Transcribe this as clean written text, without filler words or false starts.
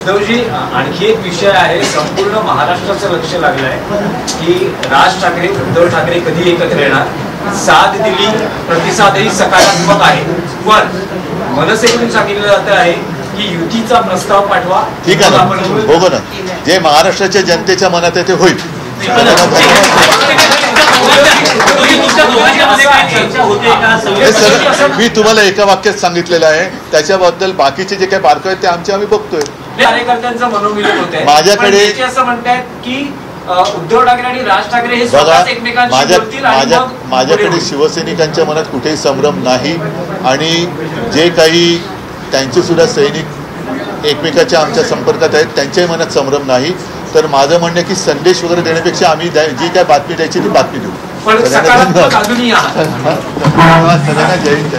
उद्धवजी, आणखी एक विषय आहे, संपूर्ण महाराष्ट्राचं लक्ष लागलंय की राज ठाकरे उद्धव ठाकरे कधी एकत्र येणार. साथ दिली, प्रतिसादही सकारात्मक आहे, पण मनसेकडून सांगितलं जात आहे की युतीचा प्रस्ताव पाठवा. ठीक आहे ना, बघू ना, जे महाराष्ट्राच्या जनतेच्या मनात आहे ते होईल. मी तुम्हाला एका वाक्यात सांगितलेलं आहे, त्याच्याबद्दल बाकीचे जे काही बारकावे आहेत ते आम्ही बघतोय. कार्यकर्त्यांचं मनोमिलन होत आहे. माझ्याकडे असं म्हणतायत की उद्धव ठाकरे आणि राज ठाकरे हे स्वतःच एकमेकांशी बोलतील आणि माझ्याकडे शिवसैनिकांच्या मनात कुठेही संभ्रम नाही आणि जे काही त्यांचे सुद्धा सैनिक एकमेकाच्या आमच्या संपर्कात आहेत त्यांच्याही मनात संभ्रम नाही. तर माझं म्हणणं की संदेश वगैरे देण्यापेक्षा आम्ही जी काय बातमी द्यायची ती बातमी देऊ. सगळ्यांना जय हिंद.